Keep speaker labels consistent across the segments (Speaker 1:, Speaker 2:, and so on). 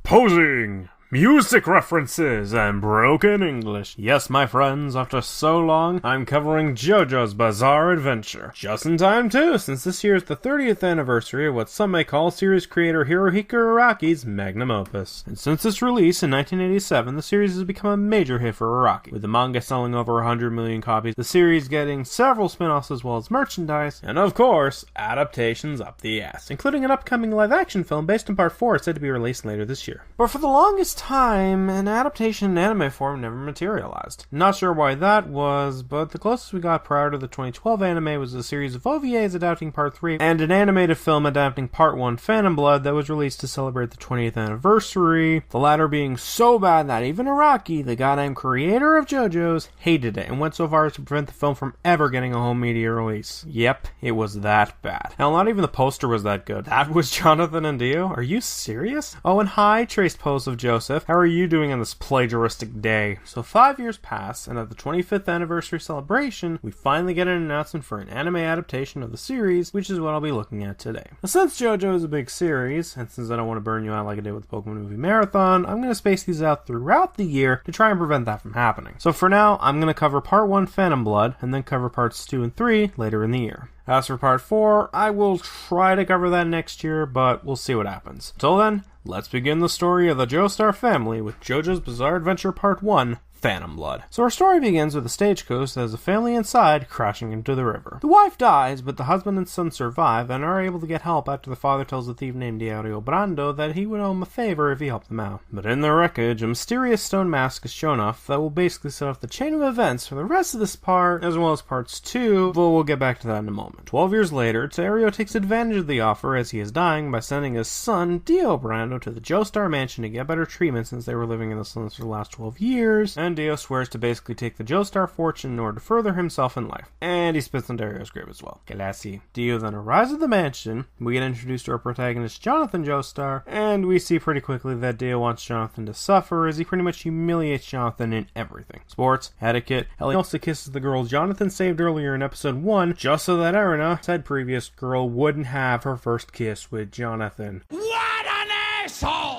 Speaker 1: Posing! Music references and broken English. Yes, my friends, after so long, I'm covering Jojo's Bizarre Adventure. Just in time, too, since this year is the 30th anniversary of what some may call series creator Hirohiko Araki's magnum opus. And since its release in 1987, the series has become a major hit for Araki, with the manga selling over 100 million copies, the series getting several spin-offs as well as merchandise, and of course, adaptations up the ass, including an upcoming live-action film based on Part 4 said to be released later this year. But for the longest time, an adaptation in anime form never materialized. Not sure why that was, but the closest we got prior to the 2012 anime was a series of OVAs adapting Part 3, and an animated film adapting Part 1 Phantom Blood that was released to celebrate the 20th anniversary, the latter being so bad that even Araki, the goddamn creator of JoJo's, hated it and went so far as to prevent the film from ever getting a home media release. Yep, it was that bad. Hell, not even the poster was that good. That was Jonathan and Dio? Are you serious? Oh, and hi, traced post of Joseph. How are you doing on this plagiaristic day? So 5 years pass, and at the 25th anniversary celebration, we finally get an announcement for an anime adaptation of the series, which is what I'll be looking at today. Now, since JoJo is a big series, and since I don't want to burn you out like I did with the Pokemon Movie Marathon, I'm going to space these out throughout the year to try and prevent that from happening. So for now, I'm going to cover Part 1 Phantom Blood, and then cover Parts 2 and 3 later in the year. As for Part 4, I will try to cover that next year, but we'll see what happens. Until then, let's begin the story of the Joestar family with JoJo's Bizarre Adventure Part 1, Phantom Blood. So our story begins with a stagecoach that has a family inside crashing into the river. The wife dies, but the husband and son survive and are able to get help after the father tells the thief named Diario Brando that he would owe him a favor if he helped them out. But in the wreckage, a mysterious stone mask is shown off that will basically set off the chain of events for the rest of this part, as well as parts 2, but we'll get back to that in a moment. 12 years later, Diario takes advantage of the offer as he is dying by sending his son, Dio Brando, to the Joestar mansion to get better treatment since they were living in the slums for the last 12 years, and Dio swears to basically take the Joestar fortune in order to further himself in life. And he spits on Dario's grave as well. Classy. Dio then arrives at the mansion, we get introduced to our protagonist Jonathan Joestar, and we see pretty quickly that Dio wants Jonathan to suffer as he pretty much humiliates Jonathan in everything. Sports, etiquette, hell, he also kisses the girl Jonathan saved earlier in episode 1, just so that Erina, said previous girl, wouldn't have her first kiss with Jonathan.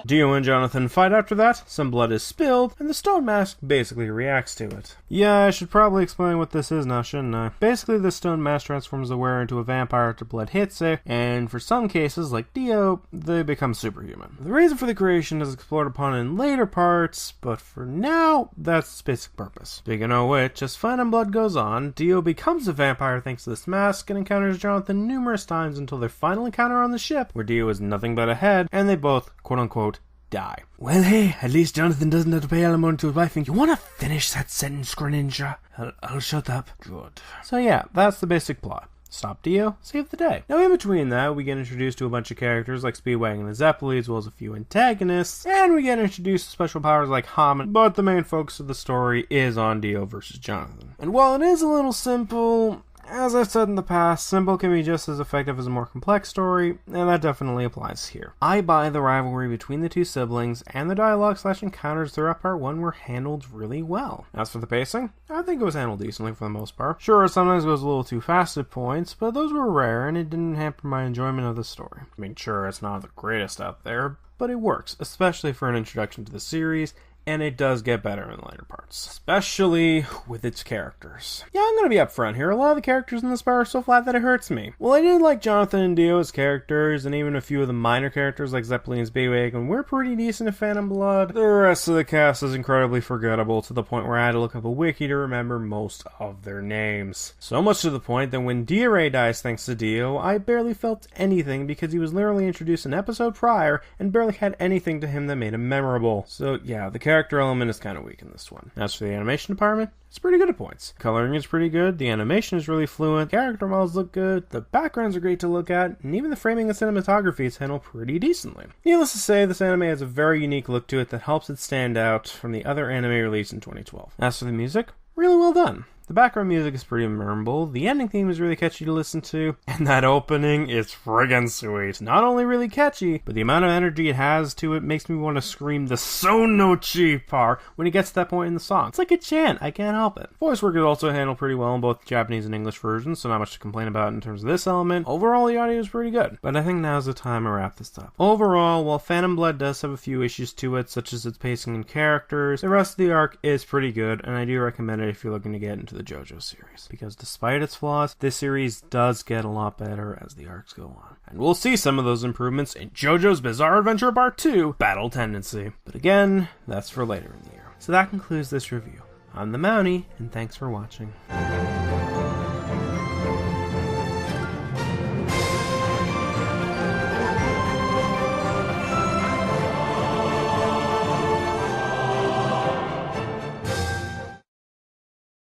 Speaker 1: Dio and Jonathan fight after that, some blood is spilled, and the stone mask basically reacts to it. Yeah, I should probably explain what this is now, shouldn't I? Basically, the stone mask transforms the wearer into a vampire after blood hits it, and for some cases, like Dio, they become superhuman. The reason for the creation is explored upon in later parts, but for now, that's its basic purpose. Speaking of which, as Phantom Blood goes on, Dio becomes a vampire thanks to this mask and encounters Jonathan numerous times until their final encounter on the ship, where Dio is nothing but a head, and they both, quote-unquote, die. Well, hey, at least Jonathan doesn't have to pay alimony to his wife. And you want to finish that sentence, Greninja? I'll shut up. Good. So yeah, that's the basic plot. Stop Dio, save the day. Now in between that, we get introduced to a bunch of characters like Speedwagon and Zeppeli, as well as a few antagonists, and we get introduced to special powers like Hammond, but the main focus of the story is on Dio versus Jonathan. And while it is a little simple, as I've said in the past, simple can be just as effective as a more complex story, and that definitely applies here. I buy the rivalry between the two siblings, and the dialogue/encounters throughout part 1 were handled really well. As for the pacing, I think it was handled decently for the most part. Sure, sometimes it goes a little too fast at points, but those were rare, and it didn't hamper my enjoyment of the story. I mean, sure, it's not the greatest out there, but it works, especially for an introduction to the series, and it does get better in the later parts, especially with its characters. Yeah, I'm gonna be upfront here, a lot of the characters in this part are so flat that it hurts me. Well, I did like Jonathan and Dio as characters, and even a few of the minor characters like Zeppeli and Speedwagon were pretty decent in Phantom Blood. The rest of the cast is incredibly forgettable to the point where I had to look up a wiki to remember most of their names. So much to the point that when Diarrhea dies thanks to Dio, I barely felt anything because he was literally introduced an episode prior and barely had anything to him that made him memorable. So yeah, the character element is kind of weak in this one. As for the animation department, it's pretty good at points. Coloring is pretty good, the animation is really fluent, character models look good, the backgrounds are great to look at, and even the framing and cinematography is handled pretty decently. Needless to say, this anime has a very unique look to it that helps it stand out from the other anime released in 2012. As for the music, really well done. The background music is pretty memorable, the ending theme is really catchy to listen to, and that opening is friggin' sweet. Not only really catchy, but the amount of energy it has to it makes me want to scream the Sonochi part when it gets to that point in the song. It's like a chant, I can't help it. Voice work is also handled pretty well in both Japanese and English versions, so not much to complain about in terms of this element. Overall, the audio is pretty good, but I think now's the time to wrap this up. Overall, while Phantom Blood does have a few issues to it, such as its pacing and characters, the rest of the arc is pretty good, and I do recommend it if you're looking to get into the Jojo series, because despite its flaws, this series does get a lot better as the arcs go on. And we'll see some of those improvements in JoJo's Bizarre Adventure Part 2, Battle Tendency. But again, that's for later in the year. So that concludes this review. I'm the Mounty, and thanks for watching.